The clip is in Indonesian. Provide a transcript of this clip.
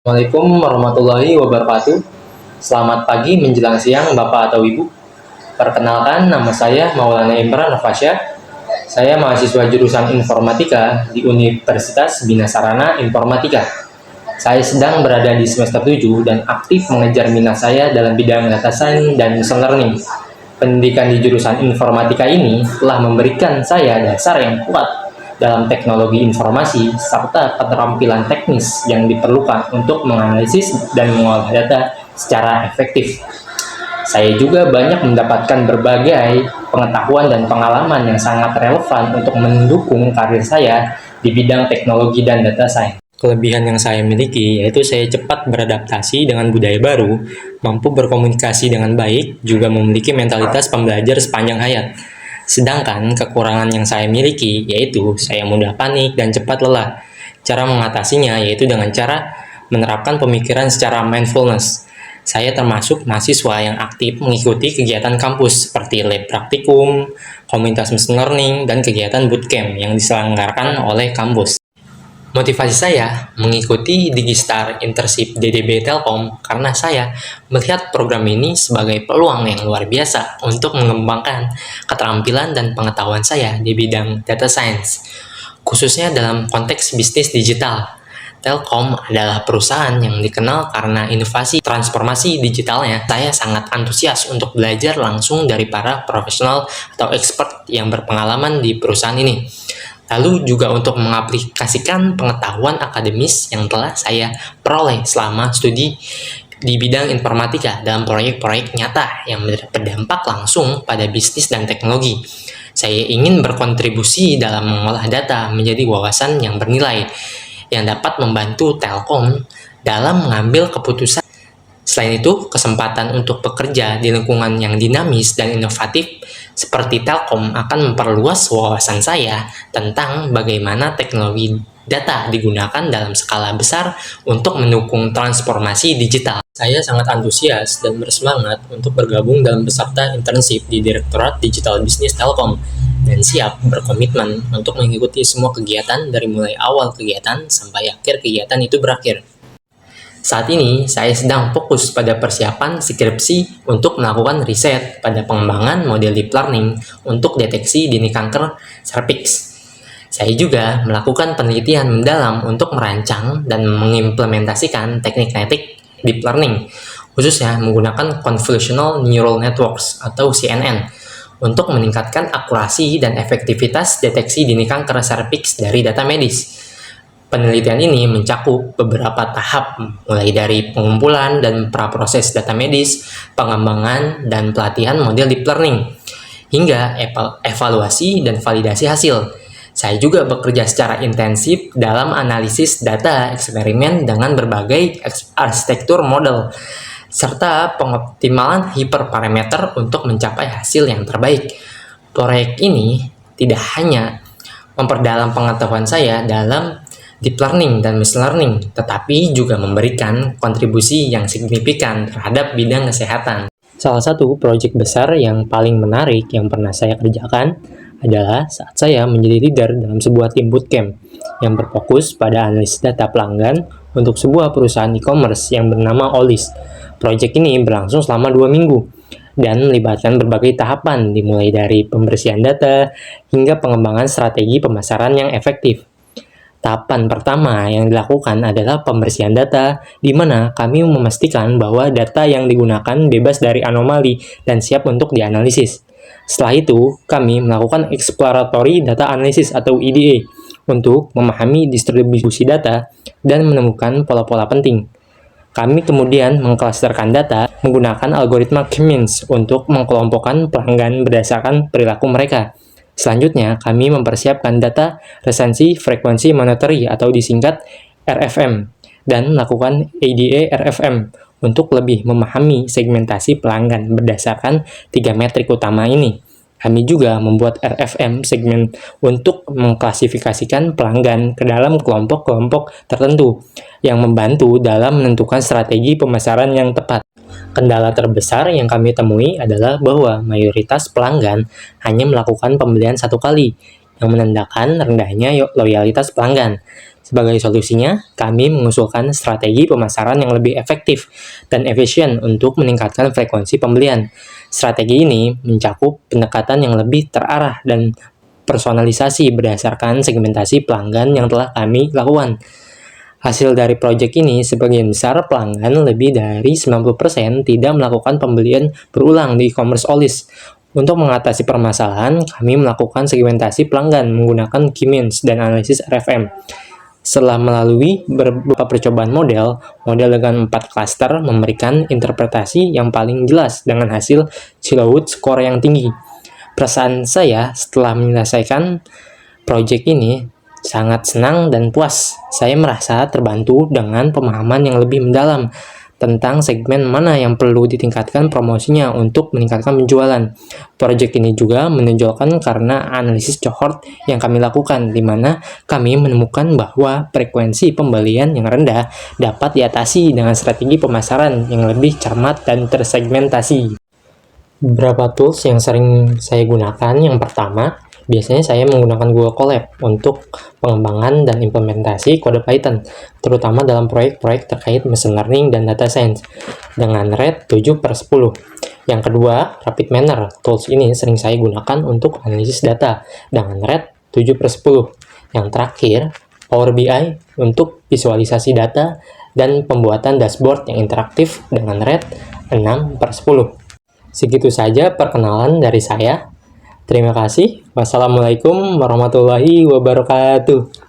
Assalamualaikum warahmatullahi wabarakatuh. Selamat pagi menjelang siang Bapak atau Ibu. Perkenalkan, nama saya Maulana Imran Nafasya. Saya mahasiswa jurusan Informatika di Universitas Bina Sarana Informatika. Saya sedang berada di semester 7 dan aktif mengejar minat saya dalam bidang data science dan machine learning. Pendidikan di jurusan informatika ini telah memberikan saya dasar yang kuat dalam teknologi informasi serta keterampilan teknis yang diperlukan untuk menganalisis dan mengolah data secara efektif. Saya juga banyak mendapatkan berbagai pengetahuan dan pengalaman yang sangat relevan untuk mendukung karir saya di bidang teknologi dan data science. Kelebihan yang saya miliki yaitu saya cepat beradaptasi dengan budaya baru, mampu berkomunikasi dengan baik, juga memiliki mentalitas pembelajar sepanjang hayat. Sedangkan kekurangan yang saya miliki yaitu saya mudah panik dan cepat lelah. Cara mengatasinya yaitu dengan cara menerapkan pemikiran secara mindfulness. Saya termasuk mahasiswa yang aktif mengikuti kegiatan kampus seperti lab praktikum, komunitas machine learning, dan kegiatan bootcamp yang diselenggarakan oleh kampus. Motivasi saya mengikuti Digistar Internship DDB Telkom karena saya melihat program ini sebagai peluang yang luar biasa untuk mengembangkan keterampilan dan pengetahuan saya di bidang data science, khususnya dalam konteks bisnis digital. Telkom adalah perusahaan yang dikenal karena inovasi transformasi digitalnya. Saya sangat antusias untuk belajar langsung dari para profesional atau expert yang berpengalaman di perusahaan ini. Lalu juga untuk mengaplikasikan pengetahuan akademis yang telah saya peroleh selama studi di bidang informatika dalam proyek-proyek nyata yang berdampak langsung pada bisnis dan teknologi. Saya ingin berkontribusi dalam mengolah data menjadi wawasan yang bernilai yang dapat membantu Telkom dalam mengambil keputusan. Selain itu, kesempatan untuk bekerja di lingkungan yang dinamis dan inovatif seperti Telkom akan memperluas wawasan saya tentang bagaimana teknologi data digunakan dalam skala besar untuk mendukung transformasi digital. Saya sangat antusias dan bersemangat untuk bergabung dalam peserta internship di Direktorat Digital Bisnis Telkom dan siap berkomitmen untuk mengikuti semua kegiatan dari mulai awal kegiatan sampai akhir kegiatan itu berakhir. Saat ini, saya sedang fokus pada persiapan skripsi untuk melakukan riset pada pengembangan model deep learning untuk deteksi dini kanker serviks. Saya juga melakukan penelitian mendalam untuk merancang dan mengimplementasikan teknik-teknik deep learning, khususnya menggunakan Convolutional Neural Networks atau CNN, untuk meningkatkan akurasi dan efektivitas deteksi dini kanker serviks dari data medis. Penelitian ini mencakup beberapa tahap, mulai dari pengumpulan dan praproses data medis, pengembangan dan pelatihan model deep learning, hingga evaluasi dan validasi hasil. Saya juga bekerja secara intensif dalam analisis data eksperimen dengan berbagai arsitektur model, serta pengoptimalan hiperparameter untuk mencapai hasil yang terbaik. Proyek ini tidak hanya memperdalam pengetahuan saya dalam deep learning dan machine learning, tetapi juga memberikan kontribusi yang signifikan terhadap bidang kesehatan. Salah satu proyek besar yang paling menarik yang pernah saya kerjakan adalah saat saya menjadi leader dalam sebuah tim bootcamp yang berfokus pada analisis data pelanggan untuk sebuah perusahaan e-commerce yang bernama Olis. Proyek ini berlangsung selama 2 minggu dan melibatkan berbagai tahapan dimulai dari pembersihan data hingga pengembangan strategi pemasaran yang efektif. Tahapan pertama yang dilakukan adalah pembersihan data, di mana kami memastikan bahwa data yang digunakan bebas dari anomali dan siap untuk dianalisis. Setelah itu, kami melakukan exploratory data analysis atau EDA untuk memahami distribusi data dan menemukan pola-pola penting. Kami kemudian mengklasterkan data menggunakan algoritma K-means untuk mengkelompokkan pelanggan berdasarkan perilaku mereka. Selanjutnya, kami mempersiapkan data resensi frekuensi monetary atau disingkat RFM dan melakukan ADA RFM untuk lebih memahami segmentasi pelanggan berdasarkan 3 metrik utama ini. Kami juga membuat RFM segmen untuk mengklasifikasikan pelanggan ke dalam kelompok-kelompok tertentu yang membantu dalam menentukan strategi pemasaran yang tepat. Kendala terbesar yang kami temui adalah bahwa mayoritas pelanggan hanya melakukan pembelian satu kali, yang menandakan rendahnya loyalitas pelanggan. Sebagai solusinya, kami mengusulkan strategi pemasaran yang lebih efektif dan efisien untuk meningkatkan frekuensi pembelian. Strategi ini mencakup pendekatan yang lebih terarah dan personalisasi berdasarkan segmentasi pelanggan yang telah kami lakukan. Hasil dari proyek ini, sebagian besar pelanggan lebih dari 90% tidak melakukan pembelian berulang di e-commerce Olis. Untuk mengatasi permasalahan, kami melakukan segmentasi pelanggan menggunakan Key-Means dan analisis RFM. Setelah melalui beberapa percobaan model dengan 4 klaster memberikan interpretasi yang paling jelas dengan hasil Silhouette score yang tinggi. Perasaan saya setelah menyelesaikan proyek ini sangat senang dan puas. Saya merasa terbantu dengan pemahaman yang lebih mendalam tentang segmen mana yang perlu ditingkatkan promosinya untuk meningkatkan penjualan. Proyek ini juga menonjolkan karena analisis cohort yang kami lakukan, di mana kami menemukan bahwa frekuensi pembelian yang rendah dapat diatasi dengan strategi pemasaran yang lebih cermat dan tersegmentasi. Beberapa tools yang sering saya gunakan, yang pertama, biasanya saya menggunakan Google Colab untuk pengembangan dan implementasi kode Python, terutama dalam proyek-proyek terkait machine learning dan data science, dengan rate 7/10. Yang kedua, RapidMiner. Tools ini sering saya gunakan untuk analisis data, dengan rate 7/10. Yang terakhir, Power BI untuk visualisasi data dan pembuatan dashboard yang interaktif dengan rate 6/10. Segitu saja perkenalan dari saya. Terima kasih. Wassalamualaikum warahmatullahi wabarakatuh.